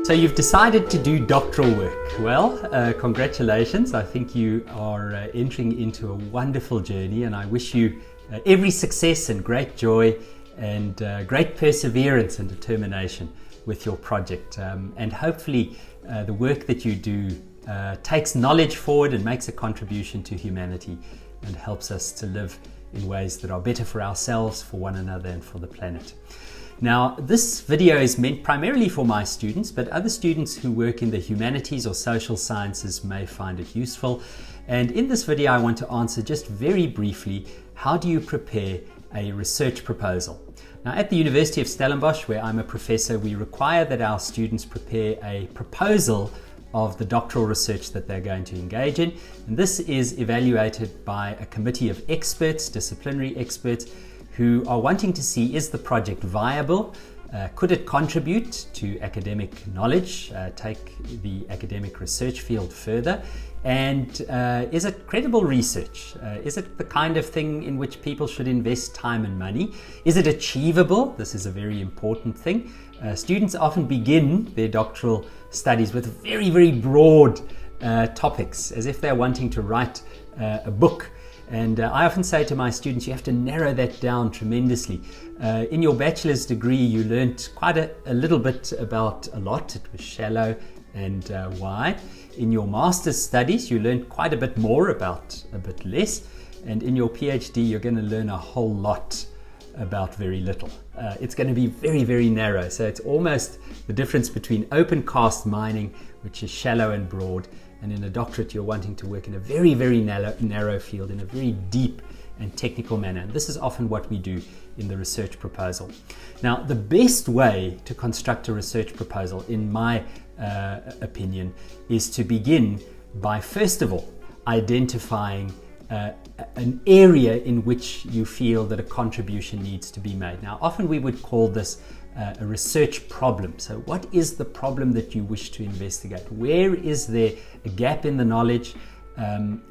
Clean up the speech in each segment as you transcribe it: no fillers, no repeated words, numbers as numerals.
So you've decided to do doctoral work. Well, congratulations. I think you are entering into a wonderful journey, and I wish you every success and great joy and great perseverance and determination with your project. And hopefully the work that you do takes knowledge forward and makes a contribution to humanity and helps us to live in ways that are better for ourselves, for one another, and for the planet. Now, this video is meant primarily for my students, but other students who work in the humanities or social sciences may find it useful. And in this video, I want to answer just very briefly, how do you prepare a research proposal? Now, at the University of Stellenbosch, where I'm a professor, we require that our students prepare a proposal of the doctoral research that they're going to engage in. And this is evaluated by a committee of experts, disciplinary experts, who are wanting to see, is the project viable? Could it contribute to academic knowledge, take the academic research field further? And is it credible research? Is it the kind of thing in which people should invest time and money? Is it achievable? This is a very important thing. Students often begin their doctoral studies with very, very broad topics, as if they're wanting to write a book. And I often say to my students, you have to narrow that down tremendously. In your bachelor's degree, you learned quite a little bit about a lot. It was shallow and wide. In your master's studies, you learned quite a bit more about a bit less. And in your PhD, you're going to learn a whole lot about very little. It's going to be very, very narrow. So it's almost the difference between open cast mining, which is shallow and broad, and in a doctorate, you're wanting to work in a very, very narrow field, in a very deep and technical manner. And this is often what we do in the research proposal. Now, the best way to construct a research proposal, in my opinion, is to begin by, first of all, identifying an area in which you feel that a contribution needs to be made. Now, often we would call this a research problem. So what is the problem that you wish to investigate? Where is there a gap in the knowledge?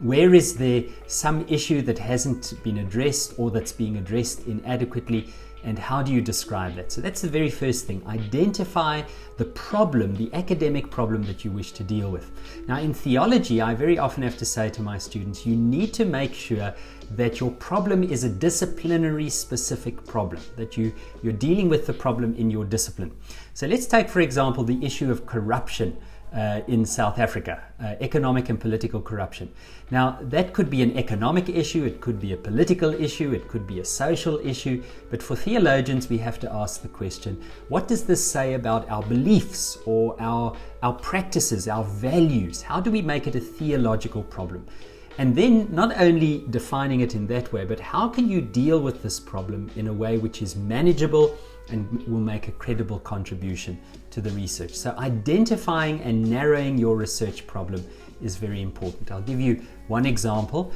Where is there some issue that hasn't been addressed or that's being addressed inadequately? And how do you describe that? So that's the very first thing. Identify the problem, the academic problem that you wish to deal with. Now, in theology, I very often have to say to my students, you need to make sure that your problem is a disciplinary specific problem, that you're dealing with the problem in your discipline. So let's take, for example, the issue of corruption in South Africa, economic and political corruption. Now, that could be an economic issue, it could be a political issue, it could be a social issue, but for theologians, we have to ask the question, what does this say about our beliefs or our practices, our values? How do we make it a theological problem? And then not only defining it in that way, but how can you deal with this problem in a way which is manageable and will make a credible contribution to the research? So identifying and narrowing your research problem is very important. I'll give you one example.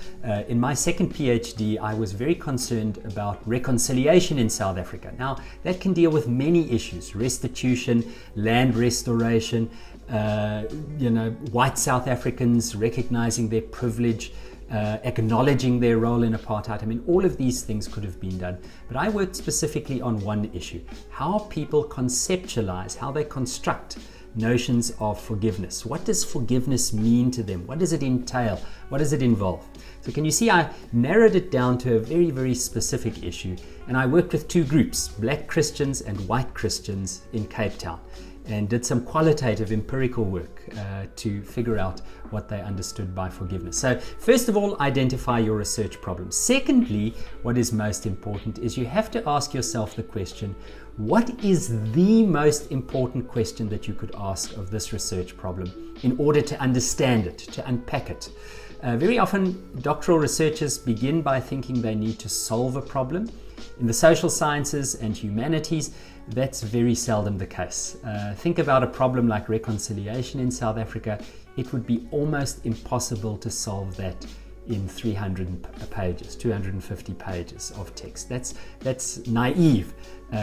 In my second PhD, I was very concerned about reconciliation in South Africa. Now, that can deal with many issues: restitution, land restoration, white South Africans recognizing their privilege, acknowledging their role in apartheid. I mean, all of these things could have been done. But I worked specifically on one issue: how people conceptualize, how they construct notions of forgiveness. What does forgiveness mean to them? What does it entail? What does it involve? So can you see I narrowed it down to a very, very specific issue, and I worked with two groups, black Christians and white Christians in Cape Town, and did some qualitative empirical work to figure out what they understood by forgiveness. So first of all, identify your research problem. Secondly, what is most important is you have to ask yourself the question, what is the most important question that you could ask of this research problem in order to understand it, to unpack it? Very often, doctoral researchers begin by thinking they need to solve a problem. In the social sciences and humanities, that's very seldom the case. Think about a problem like reconciliation in South Africa. It would be almost impossible to solve that in 300 pages, 250 pages of text. That's naive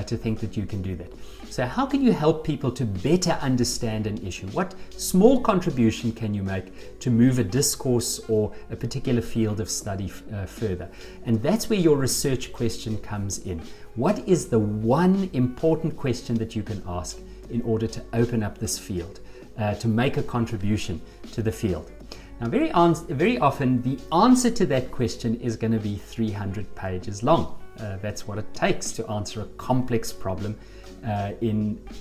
to think that you can do that. So how can you help people to better understand an issue? What small contribution can you make to move a discourse or a particular field of study further? And that's where your research question comes in. What is the one important question that you can ask in order to open up this field, to make a contribution to the field? Now, very often the answer to that question is going to be 300 pages long. That's what it takes to answer a complex problem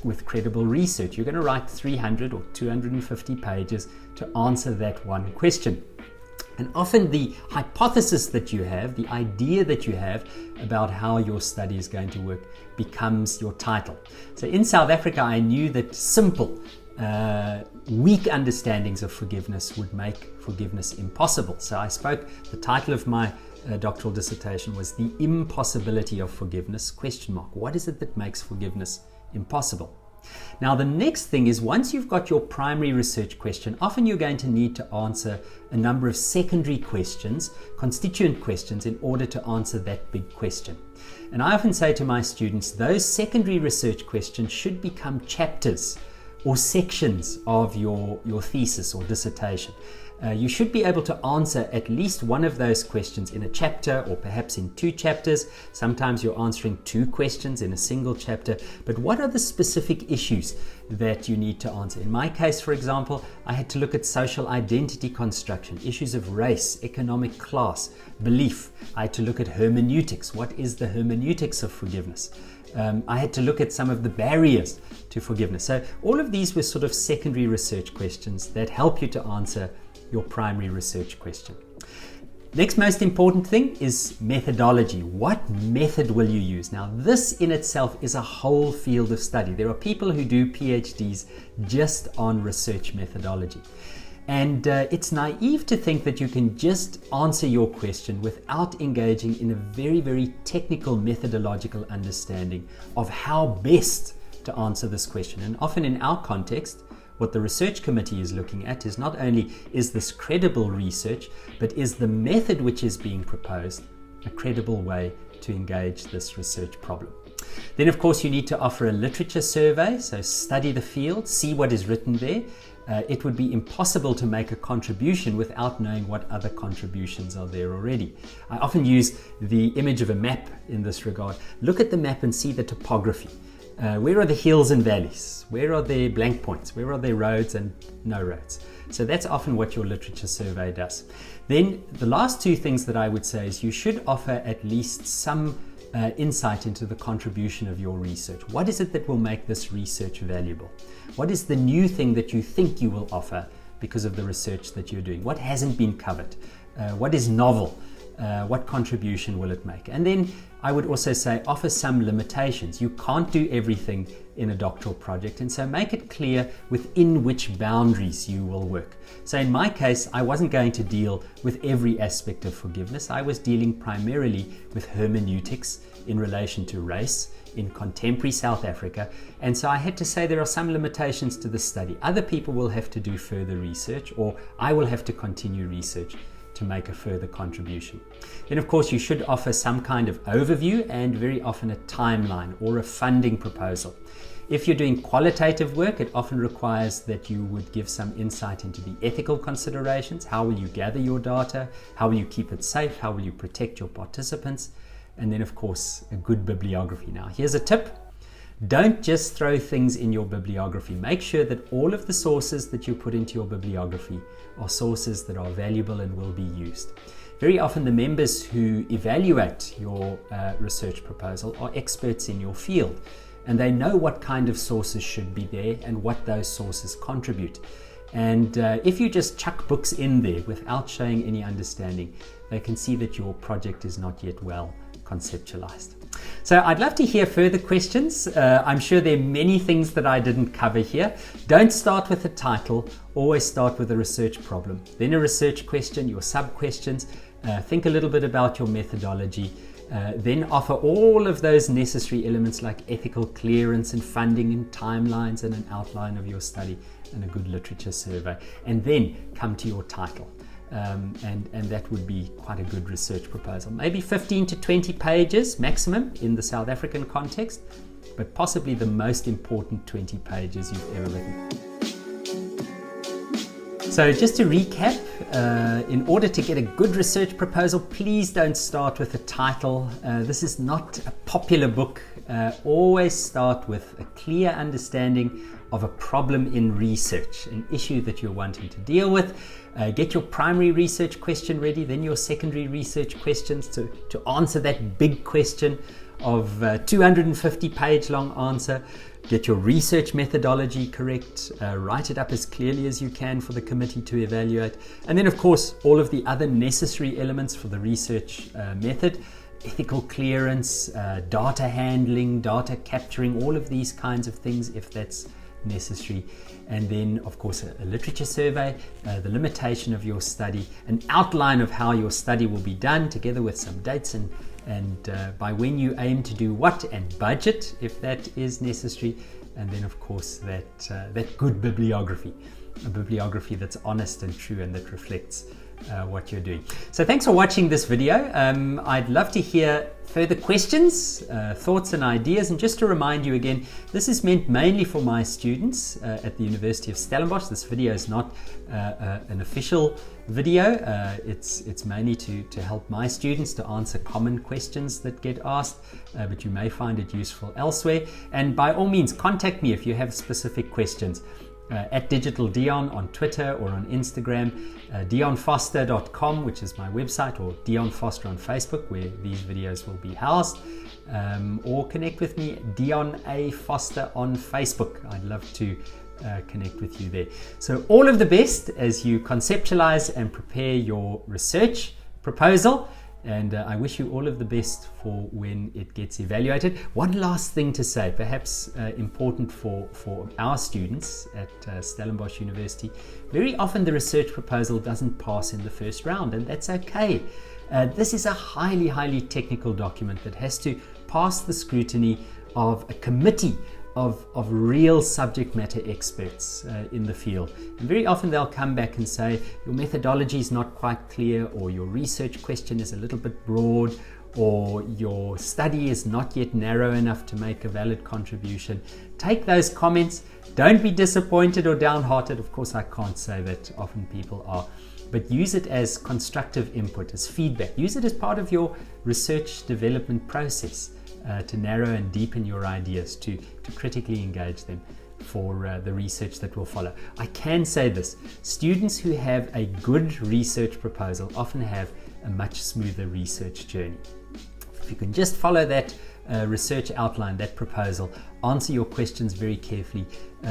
with credible research. You're going to write 300 or 250 pages to answer that one question. And often the hypothesis that you have, the idea that you have about how your study is going to work, becomes your title. So in South Africa, I knew that simple, weak understandings of forgiveness would make forgiveness impossible. So the title of my doctoral dissertation was The Impossibility of Forgiveness, ? What is it that makes forgiveness impossible? Now, the next thing is, once you've got your primary research question, often you're going to need to answer a number of secondary questions, constituent questions, in order to answer that big question. And I often say to my students, those secondary research questions should become chapters or sections of your thesis or dissertation. You should be able to answer at least one of those questions in a chapter, or perhaps in 2 chapters. Sometimes you're answering 2 questions in a single chapter. But what are the specific issues that you need to answer? In my case, for example, I had to look at social identity construction, issues of race, economic class, belief. I had to look at hermeneutics. What is the hermeneutics of forgiveness? I had to look at some of the barriers to forgiveness. So all of these were sort of secondary research questions that help you to answer your primary research question. Next most important thing is methodology. What method will you use? Now, this in itself is a whole field of study. There are people who do PhDs just on research methodology. And it's naive to think that you can just answer your question without engaging in a very, very technical methodological understanding of how best to answer this question. And often in our context, what the research committee is looking at is not only is this credible research, but is the method which is being proposed a credible way to engage this research problem. Then, of course, you need to offer a literature survey, so study the field, see what is written there. It would be impossible to make a contribution without knowing what other contributions are there already. I often use the image of a map in this regard. Look at the map and see the topography. Where are the hills and valleys? Where are the blank points? Where are there roads and no roads? So that's often what your literature survey does. Then the last 2 things that I would say is you should offer at least some insight into the contribution of your research. What is it that will make this research valuable? What is the new thing that you think you will offer because of the research that you're doing? What hasn't been covered? What is novel? What contribution will it make? And then I would also say offer some limitations. You can't do everything in a doctoral project, and so make it clear within which boundaries you will work. So in my case, I wasn't going to deal with every aspect of forgiveness. I was dealing primarily with hermeneutics in relation to race in contemporary South Africa, and so I had to say there are some limitations to the study. Other people will have to do further research, or I will have to continue research to make a further contribution. Then, of course, you should offer some kind of overview and very often a timeline or a funding proposal. If you're doing qualitative work, it often requires that you would give some insight into the ethical considerations. How will you gather your data? How will you keep it safe? How will you protect your participants? And then, of course, a good bibliography. Now, here's a tip. Don't just throw things in your bibliography. Make sure that all of the sources that you put into your bibliography are sources that are valuable and will be used. Very often the members who evaluate your research proposal are experts in your field, and they know what kind of sources should be there and what those sources contribute. And if you just chuck books in there without showing any understanding, they can see that your project is not yet well conceptualized. So I'd love to hear further questions. I'm sure there are many things that I didn't cover here. Don't start with a title, always start with a research problem, then a research question, your sub-questions. Think a little bit about your methodology, then offer all of those necessary elements like ethical clearance and funding and timelines and an outline of your study and a good literature survey, and then come to your title. And that would be quite a good research proposal. Maybe 15 to 20 pages maximum in the South African context, but possibly the most important 20 pages you've ever written. So just to recap, in order to get a good research proposal, please don't start with a title. This is not a popular book always start with a clear understanding of a problem in research, an issue that you're wanting to deal with. Get your primary research question ready, then your secondary research questions to answer that big question of 250-page long answer. Get your research methodology correct, write it up as clearly as you can for the committee to evaluate. And then, of course, all of the other necessary elements for the research method: ethical clearance, data handling, data capturing, all of these kinds of things if that's necessary. And then, of course, a literature survey, the limitation of your study, an outline of how your study will be done, together with some dates and by when you aim to do what, and budget if that is necessary. And then, of course, that good bibliography, a bibliography that's honest and true and that reflects what you're doing. So thanks for watching this video. I'd love to hear further questions, thoughts and ideas. And just to remind you again, this is meant mainly for my students at the University of Stellenbosch. This video is not an official video. It's mainly to help my students to answer common questions that get asked, but you may find it useful elsewhere. And by all means, contact me if you have specific questions. At Digital Dion on Twitter or on Instagram, dionfoster.com, which is my website, or Dion Foster on Facebook, where these videos will be housed, or connect with me, Dion A. Foster on Facebook. I'd love to connect with you there. So all of the best as you conceptualize and prepare your research proposal. And I wish you all of the best for when it gets evaluated. One last thing to say, perhaps important for our students at Stellenbosch University. Very often the research proposal doesn't pass in the first round, and that's okay. This is a highly, highly technical document that has to pass the scrutiny of a committee of real subject matter experts in the field. And very often they'll come back and say, your methodology is not quite clear, or your research question is a little bit broad, or your study is not yet narrow enough to make a valid contribution. Take those comments. Don't be disappointed or downhearted. Of course, I can't say that, often people are. But use it as constructive input, as feedback. Use it as part of your research development process. To narrow and deepen your ideas, to critically engage them for the research that will follow. I can say this: students who have a good research proposal often have a much smoother research journey. If you can just follow that research outline, that proposal, answer your questions very carefully,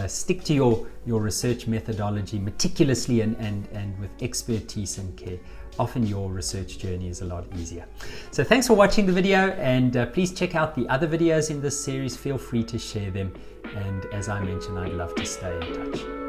stick to your research methodology meticulously and with expertise and care, often your research journey is a lot easier. So thanks for watching the video, and please check out the other videos in this series. Feel free to share them, and as I mentioned, I'd love to stay in touch.